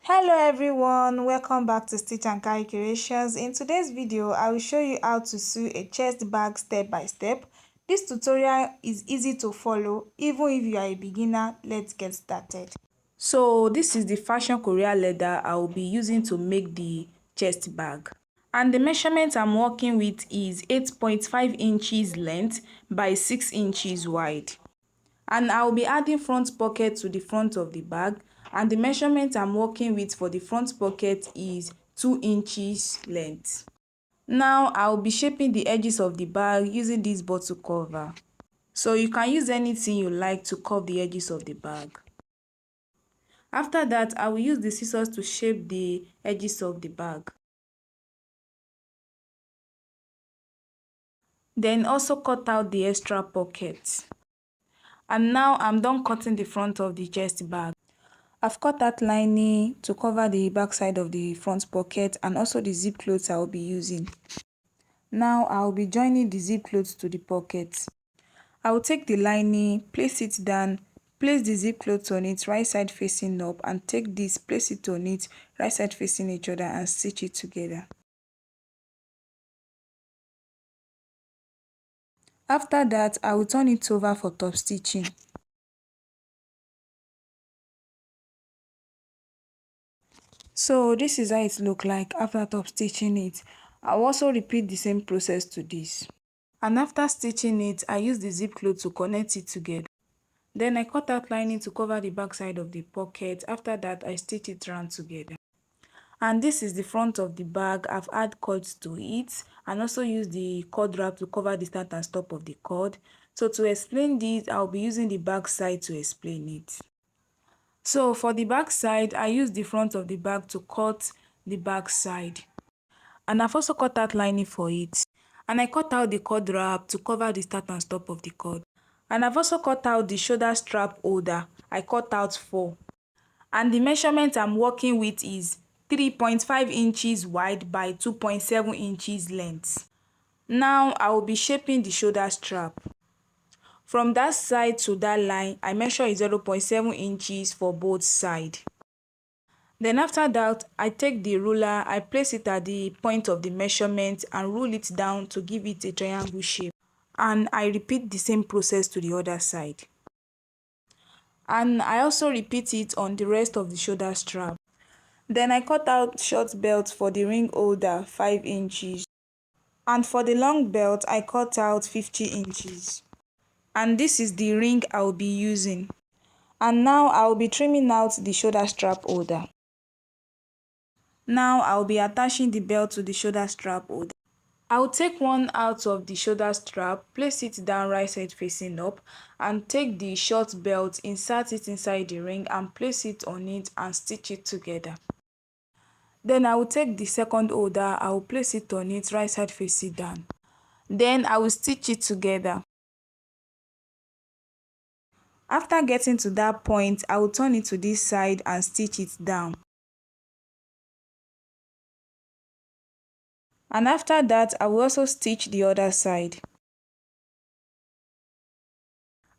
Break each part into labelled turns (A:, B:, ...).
A: Hello everyone, welcome back to Stitch and Carry Creations. In today's video, I will show you how to sew a chest bag step by step. This tutorial is easy to follow even if you are a beginner. Let's get started. So this is the fashion Korea leather I will be using to make the chest bag. And the measurement I'm working with is 8.5 inches length by 6 inches wide. And I will be adding front pocket to the front of the bag, and the measurement I'm working with for the front pocket is 2 inches length. Now I will be shaping the edges of the bag using this bottle cover. So you can use anything you like to curve the edges of the bag. After that, I will use the scissors to shape the edges of the bag. Then also cut out the extra pockets. And now I'm done cutting the front of the chest bag. I've cut that lining to cover the back side of the front pocket and also the zip clothes I will be using. Now I will be joining the zip clothes to the pocket. I will take the lining, place it down, place the zip clothes on it right side facing up, and take this, place it on it right side facing each other and stitch it together. After that, I will turn it over for top stitching. So this is how it looks like after top stitching it. I'll also repeat the same process to this. And after stitching it, I use the zip cloth to connect it together. Then I cut out lining to cover the back side of the pocket. After that, I stitch it round together. And this is the front of the bag. I've added cords to it and also use the cord wrap to cover the start and stop of the cord. So to explain this, I'll be using the back side to explain it. So for the back side, I use the front of the bag to cut the back side. And I've also cut out lining for it. And I cut out the cord wrap to cover the start and stop of the cord. And I've also cut out the shoulder strap holder. I cut out 4. And the measurement I'm working with is 3.5 inches wide by 2.7 inches length. Now I will be shaping the shoulder strap. From that side to that line, I measure 0.7 inches for both sides. Then after that, I take the ruler, I place it at the point of the measurement and rule it down to give it a triangle shape. And I repeat the same process to the other side. And I also repeat it on the rest of the shoulder strap. Then I cut out short belt for the ring holder 5 inches. And for the long belt, I cut out 50 inches. And this is the ring I will be using. And now I will be trimming out the shoulder strap holder. Now I'll be attaching the belt to the shoulder strap holder. I'll take one out of the shoulder strap, place it down right side facing up, and take the short belt, insert it inside the ring and place it on it and stitch it together. Then I will take the second holder, I will place it on it right side facing down. Then I will stitch it together. After getting to that point, I will turn it to this side and stitch it down. And after that, I will also stitch the other side.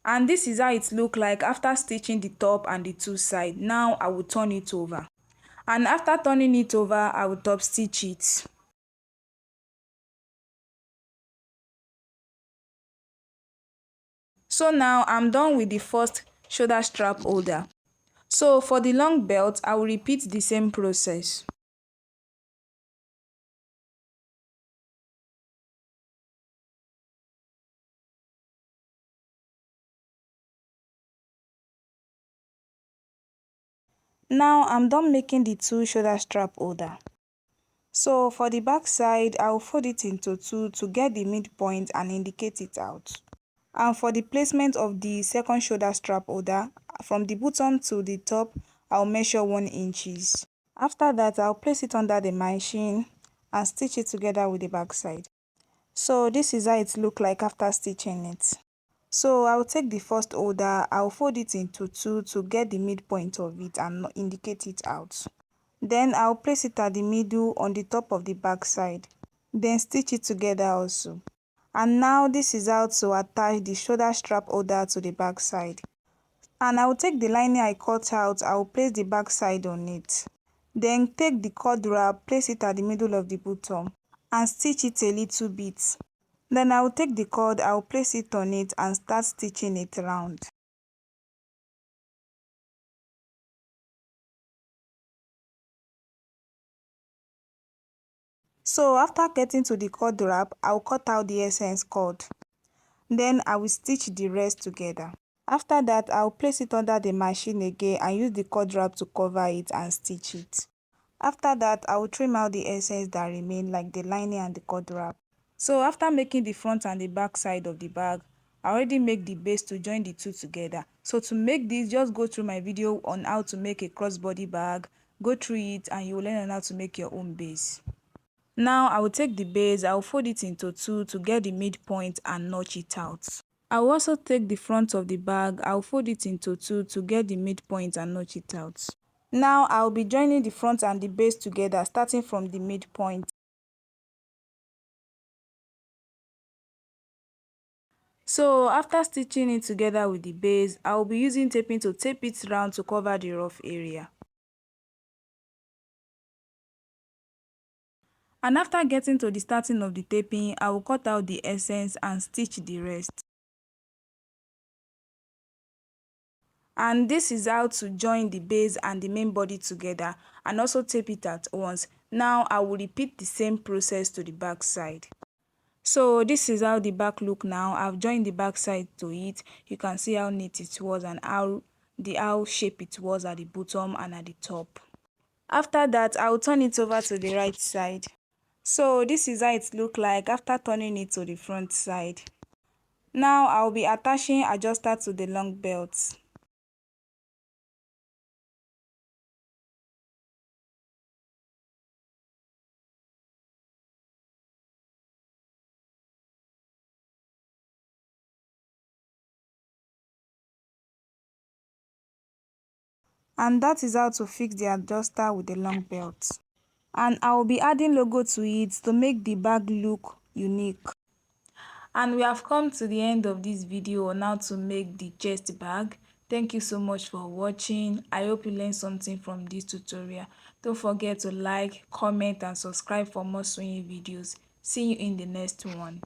A: And this is how it looks like after stitching the top and the 2 sides. Now I will turn it over. And after turning it over, I will top stitch it. So now I'm done with the first shoulder strap holder. So for the long belt, I will repeat the same process. Now I'm done making the 2 shoulder strap holder. So for the back side, I will fold it into 2 to get the midpoint and indicate it out. And for the placement of the second shoulder strap holder, from the bottom to the top, I'll measure 1 inches. After that, I'll place it under the machine and stitch it together with the back side. So this is how it looks like after stitching it. So I'll take the first holder, I'll fold it into 2 to get the midpoint of it and indicate it out. Then I'll place it at the middle on the top of the back side. Then stitch it together also. And now this is how to attach the shoulder strap holder to the back side. And I will take the lining I cut out, I will place the back side on it. Then take the cord wrap, place it at the middle of the bottom and stitch it a little bit. Then I will take the cord, I will place it on it and start stitching it round. So after getting to the cord wrap, I will cut out the essence cord. Then I will stitch the rest together. After that, I will place it under the machine again and use the cord wrap to cover it and stitch it. After that, I will trim out the essence that remain, like the lining and the cord wrap. So after making the front and the back side of the bag, I already make the base to join the two together. So to make this, just go through my video on how to make a crossbody bag, go through it and you will learn on how to make your own base. Now I will take the base, I will fold it into two to get the midpoint and notch it out. I will also take the front of the bag, I will fold it into two to get the midpoint and notch it out. Now I will be joining the front and the base together starting from the midpoint. So after stitching it together with the base, I will be using taping to tape it round to cover the rough area. And after getting to the starting of the taping, I will cut out the essence and stitch the rest. And this is how to join the base and the main body together and also tape it at once. Now I will repeat the same process to the back side. So this is how the back look now. I've joined the back side to it. You can see how neat it was and how shape it was at the bottom and at the top. After that, I'll turn it over to the right side. So this is how it look like after turning it to the front side. Now I'll be attaching adjuster to the long belt. And that is how to fix the adjuster with the long belt. And I will be adding logo to it to make the bag look unique. And we have come to the end of this video on how to make the chest bag. Thank you so much for watching. I hope you learned something from this tutorial. Don't forget to like, comment and subscribe for more sewing videos. See you in the next one.